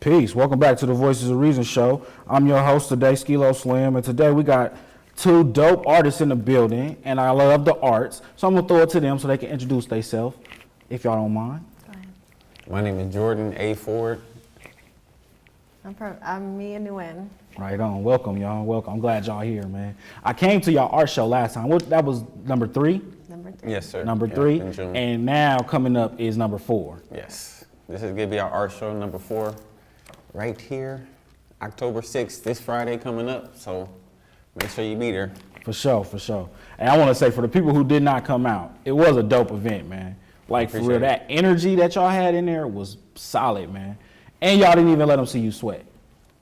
Peace. Welcome back to the Voices of Reason show. I'm your host today, Skilo Slim, and today we got two dope artists in the building, and I love the arts, so I'm gonna throw it to them so they can introduce themselves, if y'all don't mind. Go ahead. My name is Jordan A. Foard. I'm me and Nguyen. Right on. Welcome, y'all. Welcome. I'm glad y'all here, man. I came to y'all art show last time. That was number 3? Number 3. Yes, sir. Number Yeah, 3. in June. And now coming up is number 4. Yes. This is gonna be our art show number 4, right here, October 6th, this Friday coming up. So make sure you be there. For sure, for sure. And I want to say, for the people who did not come out, it was a dope event, man. Like, for real, that energy that y'all had in there was solid, man. And y'all didn't even let them see you sweat.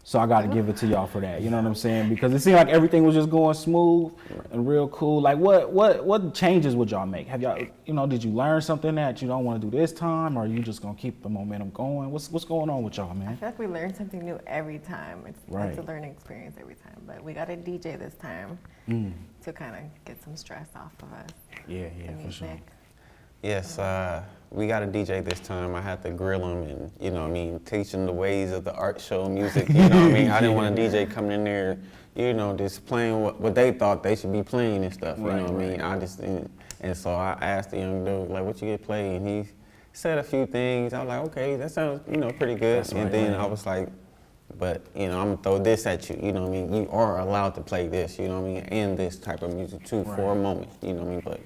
So I got to give it to y'all for that. You know what I'm saying? Because it seemed like everything was just going smooth and real cool. Like, what changes would y'all make? Have y'all, did you learn something that you don't want to do this time, or are you just gonna keep the momentum going? What's going on with y'all, man? I feel like we learn something new every time. It's a learning experience every time. But we got a DJ this time to kind of get some stress off of us. Yeah, for sure. Yes, we got a DJ this time. I had to grill him and, teach him the ways of the art show music. I didn't want a DJ coming in there, just playing what they thought they should be playing and stuff. I just didn't. And so I asked the young dude, like, what you get played? And he said a few things. I was like, okay, that sounds, pretty good. I was like, but, I'm gonna throw this at you, You are allowed to play this, and this type of music too for a moment, But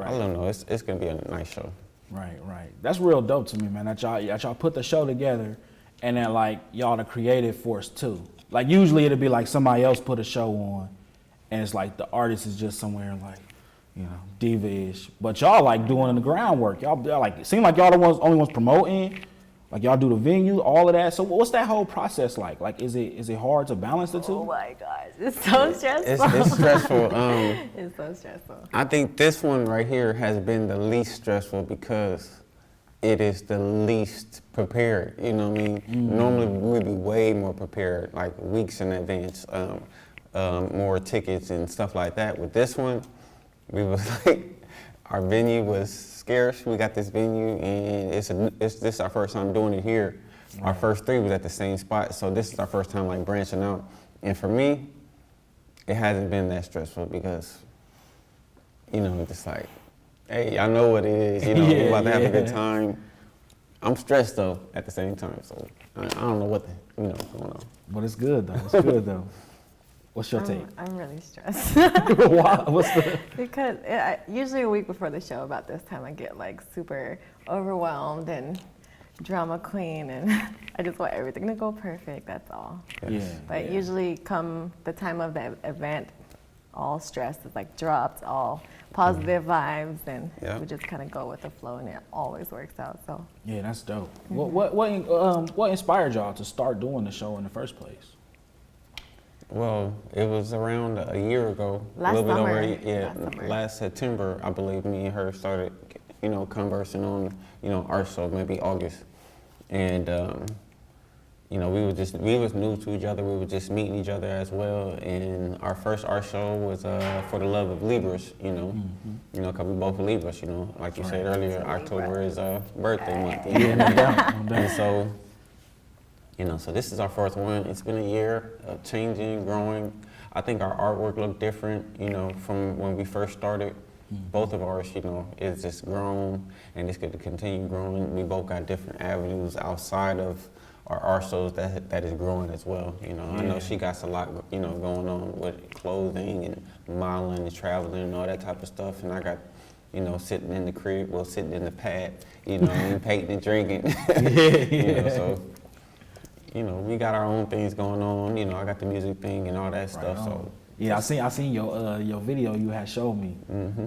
I don't know, it's gonna be a nice show. Right. That's real dope to me, man. That y'all put the show together, and then like y'all the creative force too. Like usually it'd be like somebody else put a show on, and it's like the artist is just somewhere like, diva-ish. But y'all like doing the groundwork. Y'all like it seem like y'all the only ones promoting. Like y'all do the venue, all of that. So what's that whole process like? Like is it hard to balance the two? Oh my gosh, it's so stressful. It's stressful. It's so stressful. I think this one right here has been the least stressful because it is the least prepared. Normally we'd be way more prepared, like weeks in advance, more tickets and stuff like that. With this one, we was like, our venue was scarce. We got this venue, and this is our first time doing it here. Right. Our first 3 was at the same spot, so this is our first time like branching out. And for me, it hasn't been that stressful because, just like, hey, I know what it is. We're about to have a good time. I'm stressed though at the same time, so I don't know what going on. But it's good though. What's your take? I'm really stressed. Why? Because usually a week before the show about this time I get like super overwhelmed and drama queen and I just want everything to go perfect, that's all. Yeah. But usually come the time of the event, all stress is like dropped, all positive vibes, and we just kind of go with the flow and it always works out, so. Yeah, that's dope. What inspired y'all to start doing the show in the first place? Well, it was around a year ago, last September, I believe. Me and her started, conversing on, art show, maybe August, and we was new to each other. We were just meeting each other as well. And our first art show was for the love of Libras, because we both Libras, like you said earlier, October is birthday month. And so. So this is our fourth one. It's been a year of changing, growing. I think our artwork looked different, from when we first started. Both of ours, is just grown, and it's going to continue growing. We both got different avenues outside of our art shows that is growing as well. I know she got a lot, going on with clothing and modeling and traveling and all that type of stuff, and I got, sitting in the crib, sitting in the pad, and painting and drinking. So. We got our own things going on. I got the music thing and all that stuff. So yeah, I seen your video you had showed me.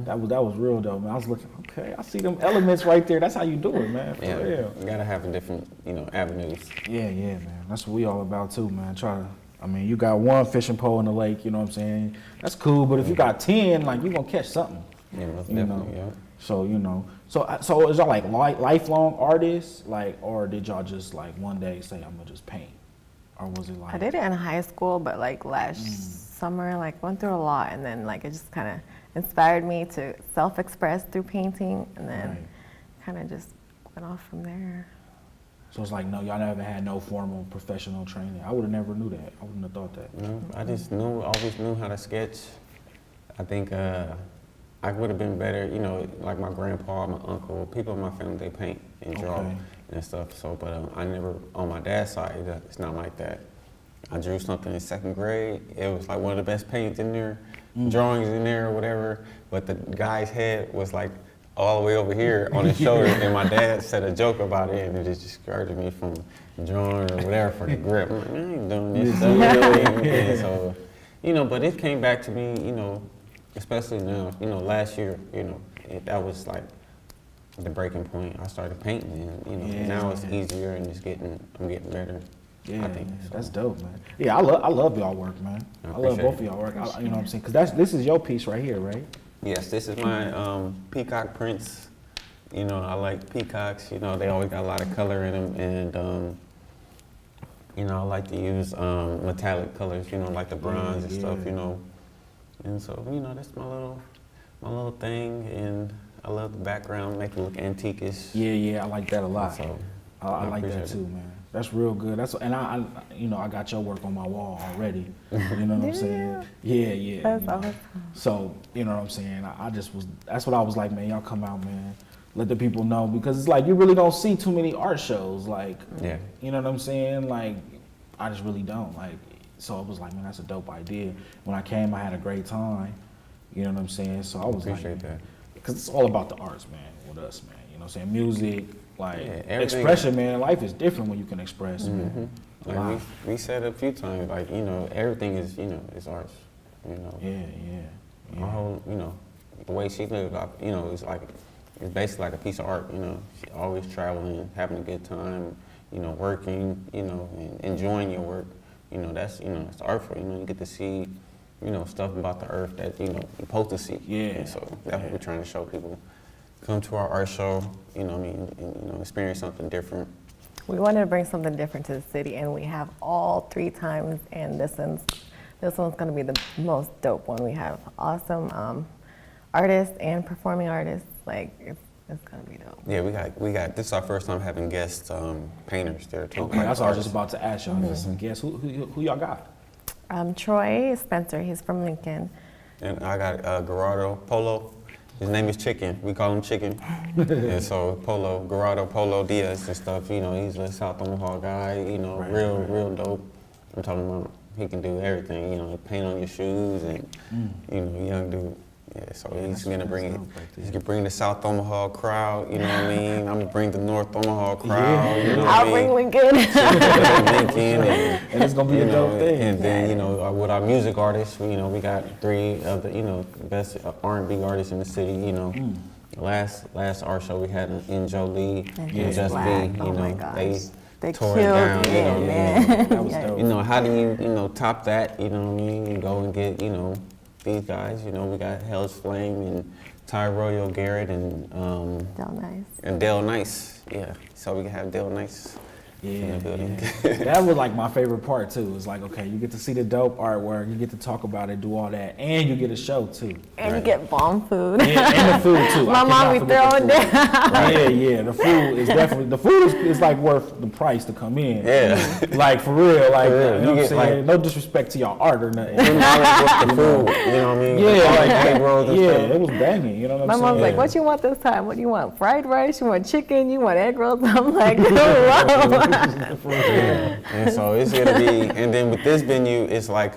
That was real dope, man. I was looking, okay, I see them elements right there. That's how you do it, man. For real. You gotta have a different, avenues. Yeah, man. That's what we all about too, man. You got one fishing pole in the lake, you know what I'm saying? That's cool, but if you got 10, like you gonna catch something. Yeah, most definitely, yeah. So, so is y'all like lifelong artists, like, or did y'all just like one day say, I'm gonna just paint? Or was it like? I did it in high school, but like last summer, like went through a lot, and then like it just kind of inspired me to self-express through painting, and then kind of just went off from there. So it's like, no, y'all never had no formal professional training. I would have never knew that. I wouldn't have thought that. No, I just always knew how to sketch. I think I would have been better, you know, like my grandpa, my uncle, people in my family, they paint and draw and stuff. So, but I never, on my dad's side, it's not like that. I drew something in 2nd grade. It was like one of the best paints in there, drawings in there or whatever. But the guy's head was like all the way over here on his shoulder, and my dad said a joke about it, and it just discouraged me from drawing or whatever for the grip. I'm like, I ain't doing this stuff. And so, you know, but it came back to me, you know, especially now, you know, last year, you know, that was like the breaking point. I started painting, and you know, now it's easier, and I'm getting better. Yeah, I think so. That's dope, man. Yeah, I love y'all work, man. I love both of y'all work. You know what I'm saying? Because this is your piece right here, right? Yes, this is my peacock prints. You know, I like peacocks. You know, they always got a lot of color in them, and you know, I like to use metallic colors. You know, like the bronze and stuff. You know, and so you know, that's my little thing, and I love the background, make it look antique-ish. Yeah, I like that a lot. So I like that too, man. That's real good. I you know, I got your work on my wall already. You know what I'm saying? Yeah. That's awesome. So, you know what I'm saying? That's what I was like, man, y'all come out, man. Let the people know, because it's like, you really don't see too many art shows. Like, you know what I'm saying? Like, I just really don't. Like, so it was like, man, that's a dope idea. When I came, I had a great time. You know what I'm saying? So I was appreciate that. Because it's all about the arts, man, with us, man. You know what I'm saying? Music. Like, everything. Expression, man. Life is different when you can express, man. Like we said a few times, like, you know, everything is, you know, is arts, you know. Yeah. My whole, you know, the way she lived, you know, it's basically like a piece of art, you know. She always traveling, having a good time, you know, working, you know, and enjoying your work. You know, that's, you know, it's artful, you know, you get to see, you know, stuff about the earth that, you know, you're supposed to see. Yeah. And so that's what we're trying to show people. Come to our art show, you know what I mean, and, you know, experience something different. We wanted to bring something different to the city, and we have all 3 times, and this one's going to be the most dope one. We have awesome artists and performing artists. Like, it's going to be dope. Yeah, we got. This is our first time having guest painters there too. Okay, that's what I was just about to ask y'all. Guess who y'all got? Troy Spencer, he's from Lincoln. And I got Gerardo Polo. His name is Chicken. We call him Chicken. And so Gerardo Polo Diaz and stuff, you know, he's a South Omaha guy, you know, real dope. I'm talking about he can do everything, you know, paint on your shoes and, you know, young dude. Yeah, so he's gonna bring the South Omaha crowd, you know what I mean? I'm gonna bring the North Omaha crowd, you know what I mean? I'll bring Lincoln. Lincoln And it's gonna be a dope thing. And then, you know, with our music artists, you know, we got 3 of the, you know, best R&B artists in the city, you know. Last art show we had in Jolie and Just Black. Be, you know, they tore killed it down, it, you know. man. That was dope. You know, how do you know, top that, you know what I mean? You go and get, you know, these guys, you know, we got Hell's Flame and Ty Royal Garrett and Dale Nice. Yeah, so we can have Dale Nice in the building. That was like my favorite part too. It's like, okay, you get to see the dope artwork, you get to talk about it, do all that, and you get a show too. And you get bomb food. And the food too. My mom be throwing down. Yeah, the food is definitely, is like worth the price to come in. Yeah. Like for real, like, For real. you know what I'm You get, saying? like, No disrespect to y'all art or nothing. $10 with the food, you know what I mean? Yeah, All like, the egg rolls and stuff. it was banging, you know what My I'm saying? mom's like, what you want this time? What do you want? Fried rice? You want chicken? You want egg rolls? I'm like, whoa. And so it's gonna be, and then with this venue, it's like,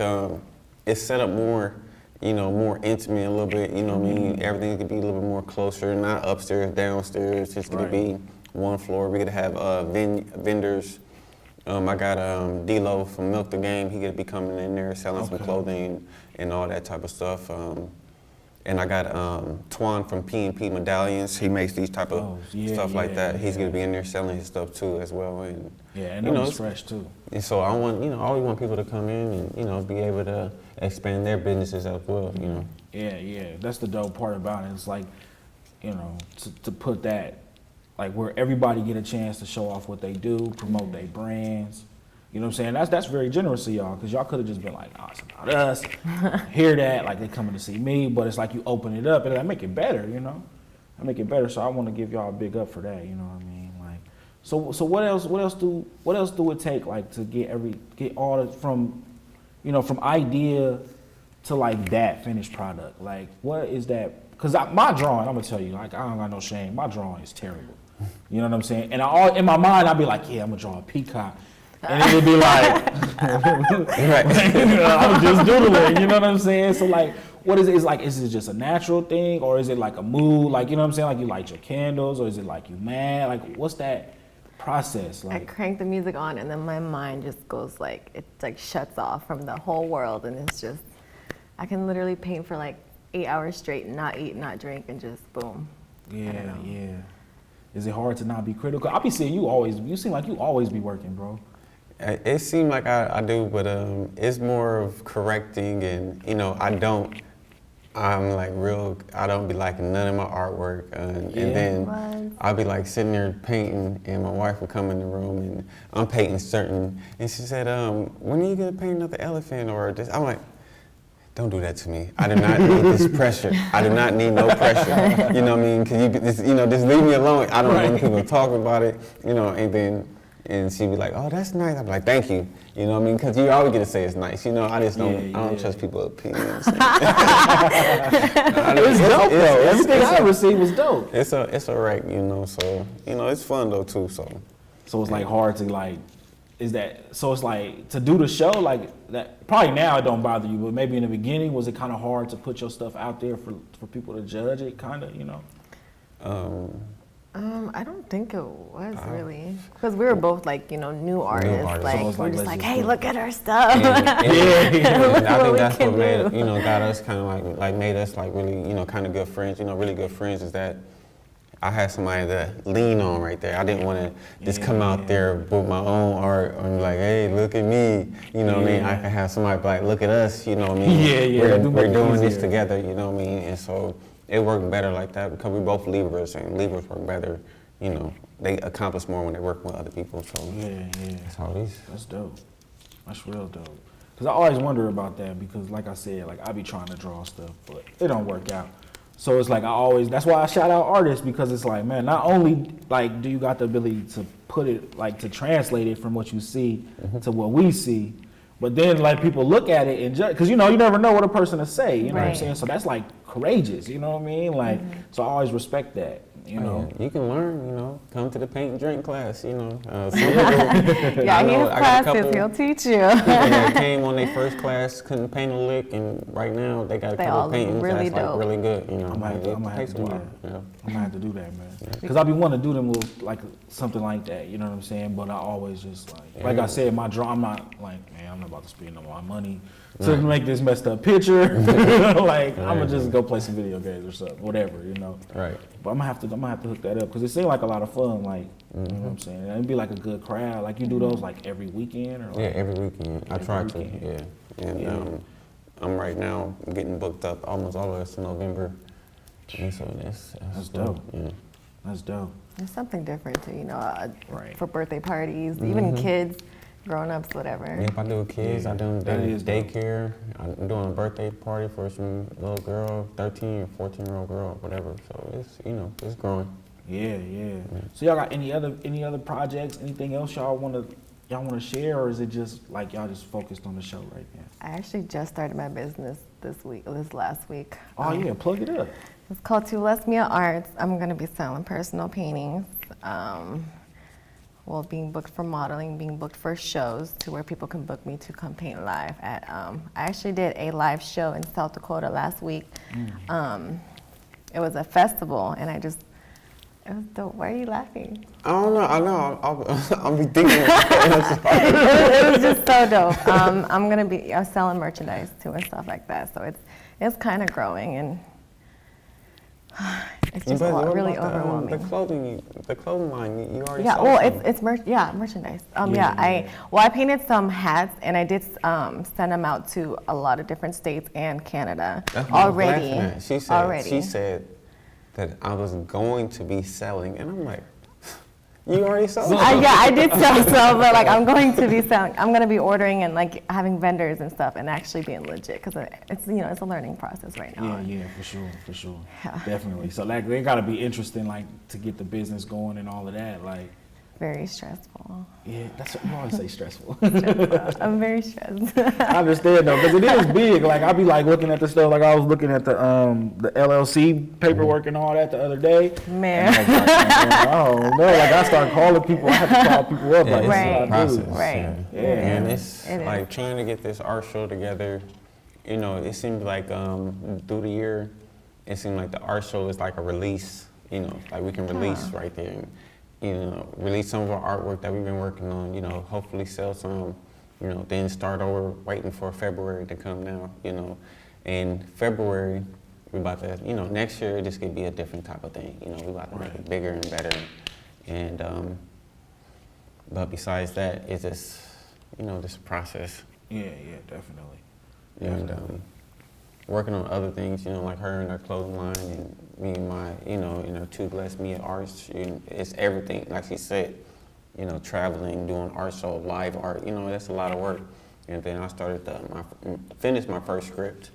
it's set up more, you know, more intimate a little bit, you know what I mean? Everything could be a little bit more closer, not upstairs, downstairs. It's gonna be one floor. We're gonna have vendors. I got D-Lo from Milk the Game. He gonna be coming in there selling some clothing and all that type of stuff. And I got Twan from P&P Medallions. He makes these type of stuff like that. He's gonna be in there selling his stuff too as well. And and it was fresh too. And so I always want people to come in and, you know, be able to expand their businesses as well, you know. Yeah. That's the dope part about it. It's like, you know, to put that, like, where everybody get a chance to show off what they do, promote their brands. You know what I'm saying? That's very generous of y'all, because y'all could have just been like, oh, it's about us. Hear that, like they coming to see me, but it's like you open it up and I make it better, you know? I make it better, so I want to give y'all a big up for that, you know what I mean? Like, So what else do it take like to get all the, from idea to like that finished product? Like what is that? Because my drawing, I'm gonna tell you, like I don't got no shame. My drawing is terrible. You know what I'm saying? And in my mind, I'd be like, yeah, I'm gonna draw a peacock. And it would be like, I'm just doodling, you know what I'm saying? So like, what is it? Is it just a natural thing, or is it like a mood? Like, you know what I'm saying? Like you light your candles, or is it like you mad? Like, what's that process like? I crank the music on, and then my mind just goes like, it like shuts off from the whole world, and it's just, I can literally paint for like 8 hours straight, not eat, not drink, and just boom. Yeah. Is it hard to not be critical? I be seeing you seem like you always be working, bro. It seems like I do, but it's more of correcting, and I don't be liking none of my artwork, and then I'll be like sitting there painting, and my wife would come in the room, and I'm painting certain, and she said, when are you gonna paint another elephant or this? I'm like, don't do that to me. I do not need this pressure. I do not need no pressure. You know what I mean? Cause just leave me alone. I don't want people talking about it, and she'd be like, oh, that's nice. I'm like, thank you. You know what I mean? Because you always get to say it's nice. I just don't, I don't trust people's opinions. It's dope, though. Everything I ever seen was dope. It's a wreck, so, it's fun, though, too, so. So it's, like, hard to, like, so it's, like, to do the show, like, that, probably now it don't bother you, but maybe in the beginning, was it kind of hard to put your stuff out there for people to judge it, kind of, I don't think it was really, because we were both like, new artists. Like, so we're just like, hey, do look at our stuff. And I think that's what do. got us kind of like made us like really, kind of good friends. Really good friends is that I had somebody to lean on right there. I didn't want to just come out there with my own art and be like, hey, look at me. You know what I mean? I can have somebody be like, look at us. You know what I mean? We're doing this together. You know what I mean? And so it worked better like that because we both Libras, and Libras work better. They accomplish more when they work with other people. So that's how it is. That's dope. That's real dope. Because I always wonder about that because, like I said, like I be trying to draw stuff, but it don't work out. So it's like that's why I shout out artists, because it's like, man, not only like do you got the ability to put it, like to translate it from what you see to what we see, but then like people look at it and judge, because you never know what a person will say, you know what I'm saying? So that's like courageous, you know what I mean? Like, so I always respect that. You can learn, come to the paint and drink class, some people, yeah, he has classes, he'll teach you. People that came on their first class, couldn't paint a lick, and right now they got a couple of paintings that's like really good, I'm gonna have to do that. I'm gonna have to do that, man. Because I be wanting to do them little, like something like that, you know what I'm saying? But I always just like I said, my draw, I'm not like, man, I'm not about to spend no more money to make this messed up picture. Like I'm gonna just go play some video games or something, whatever, Right. But I'm gonna have to hook that up because it seemed like a lot of fun. Like, you know what I'm saying? It'd be like a good crowd. Like you do those like every weekend or like, yeah, every weekend. I try to. Yeah. And I'm right now getting booked up almost all of us in November. And so that's dope. Yeah. That's dope. There's something different too, Right. for birthday parties, even kids, grown-ups, whatever. Yeah, if I do kids, I do daycare. I'm doing a birthday party for some little girl, 13 or 14-year-old girl, whatever. So it's it's growing. Yeah. So y'all got any other projects? Anything else y'all want to share, or is it just like y'all just focused on the show right now? I actually just started my business this last week. Oh yeah, plug it up. It's called To Bless Mia Arts. I'm gonna be selling personal paintings. Being booked for modeling, being booked for shows to where people can book me to come paint live at. I actually did a live show in South Dakota last week. It was a festival, and it was dope. Why are you laughing? I don't know. I know. I'll be thinking. It was just so dope. I'm gonna be selling merchandise too and stuff like that. So it's kind of growing, and it's just really overwhelming. The clothing line, you already Yeah, saw well, some. it's merchandise. I painted some hats, and I did send them out to a lot of different states and Canada already. She said that I was going to be selling, and I'm like, you already sold? I did sell some, but like I'm going to be selling. I'm going to be ordering and like having vendors and stuff, and actually being legit, because it's it's a learning process right now. Yeah, for sure, Yeah. definitely. So like they got to be interesting, like to get the business going and all of that, like. very stressful. Yeah, that's what you always say, stressful. I'm very stressed. I understand though, because it is big. Like I be like looking at the stuff. Like I was looking at the LLC paperwork and all that the other day. Man. And I was like, man, oh no! Like I start calling people. I have to call people up. Like, Right. this is what I do. Right. Yeah. And it's It is. like trying to get this art show together. You know, it seemed like through the year, it seemed like the art show is like a release. You know, like we can release right there. And, you know, release some of our artwork that we've been working on. You know, hopefully sell some. You know, then start over waiting for February to come now. You know, and February we about to. You know, next year this could be a different type of thing. You know, we about to make it bigger and better. And but besides that, it's just this process. Yeah, definitely. And working on other things, like her and her clothing line, and me and my, and her two Bless Me at Arts. It's everything, like she said, traveling, doing art show, live art. That's a lot of work. And then I started finished my first script,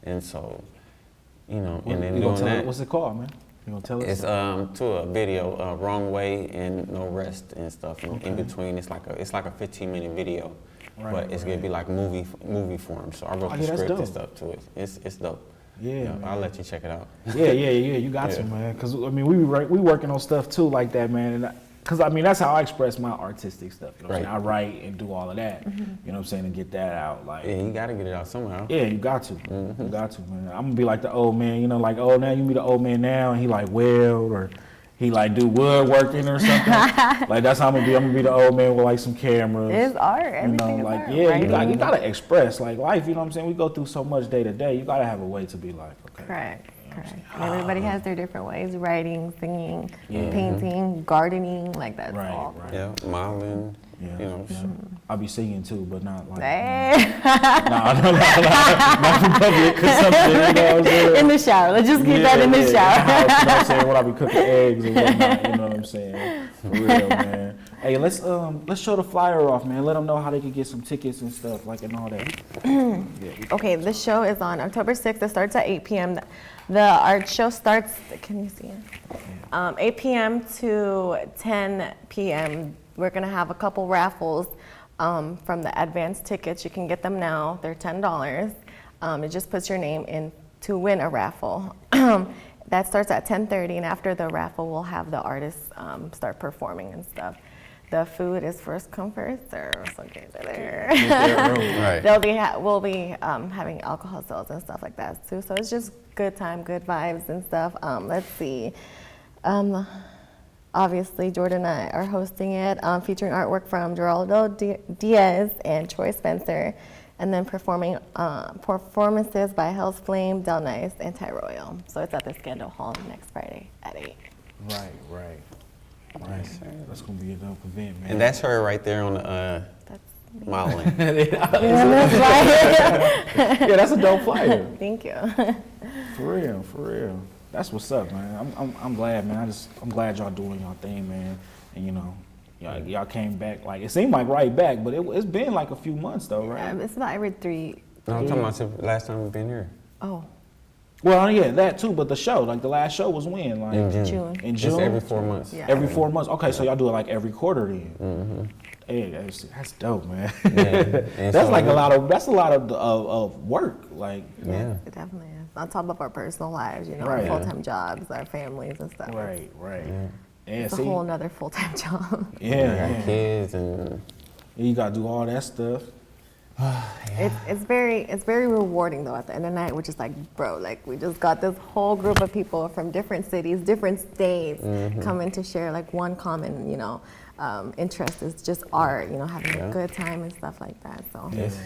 and so, and then doing that. What's it called, man? You gonna tell us? It's to a video, Wrong Way and No Rest and stuff. And in between, it's like a 15-minute video. Right, but it's gonna be like movie form. So I wrote the script and stuff to it. It's dope. Yeah, I'll let you check it out. Yeah. You got to, man. Because I mean, we working on stuff too like that, man. And because I mean, that's how I express my artistic stuff. You know what I'm saying? I write and do all of that. You know what I'm saying, to get that out. Like, yeah, you gotta get it out somehow. Yeah, you got to. You got to, man. I'm gonna be like the old man. Like, oh, now you be the old man now, and he like weld or. He like do woodworking or something. Like that's how I'm gonna be. I'm gonna be the old man with like some cameras. It's art. Everything is art. Yeah, you gotta express like life. You know what I'm saying? We go through so much day to day. You gotta have a way to be like, okay. Correct. Everybody has their different ways: writing, singing, painting, gardening. Like that's all. Right. Yeah, modeling. I'll be singing too, but not like. Not in public. In the shower. Let's just keep that in the shower. You know what I'm saying? When I be cooking eggs and whatnot. You know what I'm saying? For real, man. Hey, let's show the flyer off, man. Let them know how they can get some tickets and stuff, like and all that. Okay, the show is on October 6th. It starts at 8 p.m. The art show starts. Can you see it? 8 p.m. to 10 p.m. We're gonna have a couple raffles from the advanced tickets. You can get them now. They're $10. It just puts your name in to win a raffle. That starts at 10:30, and after the raffle, we'll have the artists start performing and stuff. The food is first come, first serve, so get there. Right. We'll be having alcohol sales and stuff like that too. So it's just good time, good vibes and stuff. Let's see. Obviously, Jordan and I are hosting it, featuring artwork from Geraldo Diaz and Troy Spencer, and then performances by Hell's Flame, Del Nice, and Ty Royal. So it's at the Scandal Hall next Friday at 8. Right. Nice. That's gonna be a dope event, man. And that's her right there on the modeling. Yeah, that's a dope flyer. Thank you. For real. That's what's up, man. I'm glad, man. I'm glad y'all doing y'all thing, man. And y'all came back. Like it seemed like right back, but it's been like a few months though, right? It's about every 3. No, I'm talking about the last time we've been here. Oh. Well, yeah, that too. But the show, like the last show was when, like in June. In June. Just every 4 months. Yeah. Every 4 months. Okay, so y'all do it like every quarter then. Mm-hmm. Hey, that's dope, man. Yeah. That's like a lot of work, like. Yeah. It definitely is. On top of our personal lives, Right. our full-time jobs, our families and stuff. Right. Yeah. Yeah, It's a whole nother full-time job. Yeah. Kids and You gotta do all that stuff. It's very rewarding though at the end of the night, which is like, bro, like we just got this whole group of people from different cities, different states coming to share like one common, interest is just art, having a good time and stuff like that. So it's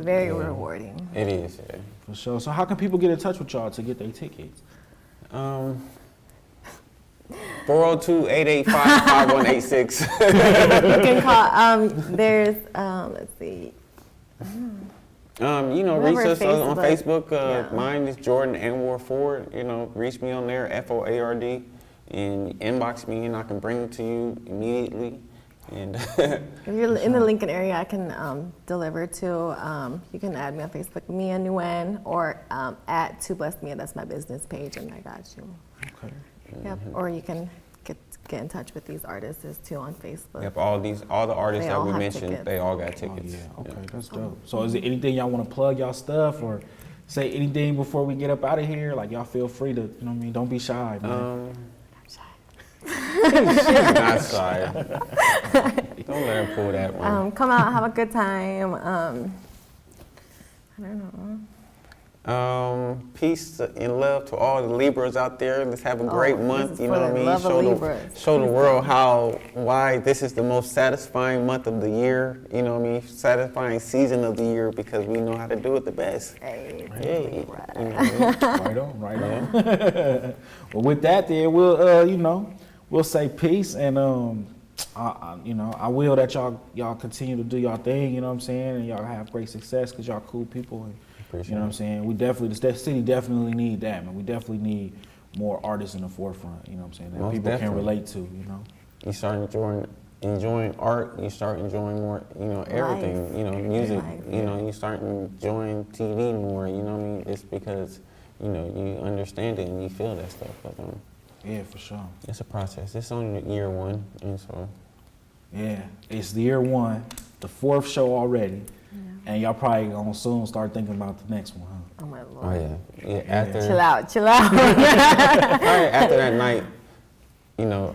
very rewarding. It is, yeah. For sure. So how can people get in touch with y'all to get their tickets? 402-885-5186. You can call, there's, let's see. Reach us on Facebook. Yeah. Mine is Jordan Anwar Foard. Reach me on there, Foard, and inbox me, and I can bring it to you immediately. And if you're in the Lincoln area, I can deliver to. You can add me on Facebook, Mia Nguyen, or at 2 Bless Mia. That's my business page, and I got you. Okay. Yep. Or you can get in touch with these artists too on Facebook. Yep, all the artists They that all we have mentioned, tickets. they all got Oh, tickets. yeah. Okay, that's dope. So is there anything y'all want to plug y'all stuff or say anything before we get up out of here? Like y'all feel free to, you know what I mean? Don't be shy, man. Not shy. Don't let her pull that one. Come out, have a good time. I don't know. Peace and love to all the Libras out there. Let's have a great this month. is You for know what I the mean? love of Libras. Show the world why this is the most satisfying month of the year. You know what I mean? Satisfying season of the year because we know how to do it the best. Hey, Hey, you know what I mean? Right on. Well, with that, then we'll say peace and I will that y'all continue to do y'all thing. You know what I'm saying, and y'all have great success because y'all cool people. And, Appreciate you know what I'm saying. The city definitely need that, man. We definitely need more artists in the forefront. You know what I'm saying, that Most people definitely. can relate to. You know. You start enjoying art, you start enjoying more, everything, Life. music, Life. you start enjoying TV more, you know what I mean? It's because, you understand it and you feel that stuff. But Yeah, for sure. it's a process. It's only year one, and so. Yeah, it's the year one, the 4th show already, and y'all probably gonna soon start thinking about the next one, huh? oh my Oh Lord. yeah, after Chill out, chill out. probably after that night,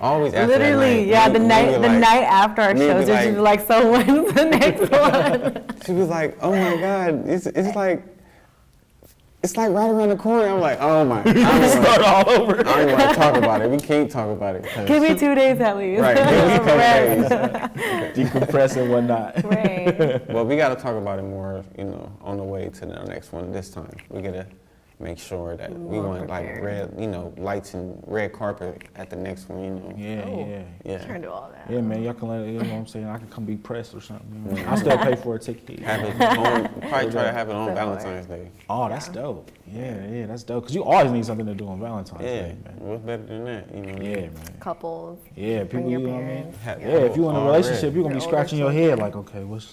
always after Literally, that night. the night after our me show, be just like- like, so when's the next one? She was like, "Oh my God, it's like right around the corner." I'm like, "Oh my!" Start all over. I don't even want to talk about it. We can't talk about it. 'Cause- Give me 2 days at least. Right, give us a couple Rest. days. Decompress and whatnot. Right. Well, we got to talk about it more, on the way to the next one this time. We got to make sure that we More want like prepared. red, lights and red carpet at the next one, Yeah, Oh. Yeah. Trying to do all that. yeah, man. Y'all can let you know what I'm saying. I can come be pressed or something. You know what I mean? I still pay for a ticket. Have it on, probably try to have it on So Valentine's Day. Oh, that's dope. Yeah, that's dope. Cause you always need something to do on Valentine's Yeah, Day, man. what's better than that, Yeah, man. Couples. Yeah, people, Bring your you know what I mean? parents. Ha- Yeah, if you in a Already. relationship, you're gonna be Your scratching your older head children. like, okay, what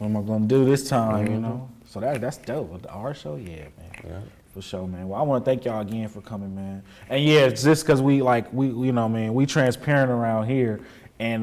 am I gonna do this time, you know? So that's dope. With the art show, yeah, man. Yeah. For sure, man. Well, I want to thank y'all again for coming, man. And yeah, it's just because we you know, man, we transparent around here, and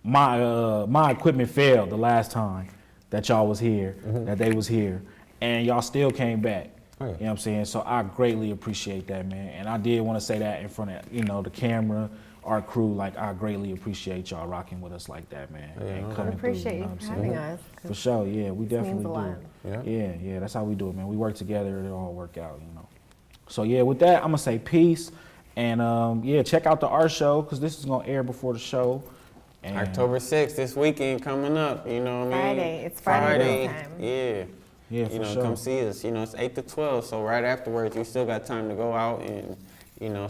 my equipment failed the last time that y'all was here, that they was here, and y'all still came back. Oh, yeah. You know what I'm saying? So I greatly appreciate that, man. And I did want to say that in front of the camera, our crew. Like, I greatly appreciate y'all rocking with us like that, man. Yeah, and no coming We appreciate through, you know what I'm having saying? us. 'cause For sure, yeah, we this definitely means a lot. do. Yeah. Yeah, that's how we do it, man. We work together, it all work out, So yeah, with that, I'm gonna say peace, and check out the art show because this is gonna air before the show. And October 6th, this weekend coming up, you know what I mean? Friday. It's Friday this time. Yeah. Yeah, for sure. Come see us. It's 8 to 12, so right afterwards, you still got time to go out and,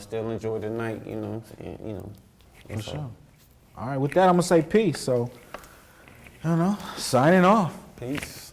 still enjoy the night, For sure. All right, with that, I'm gonna say peace. So, signing off. Peace.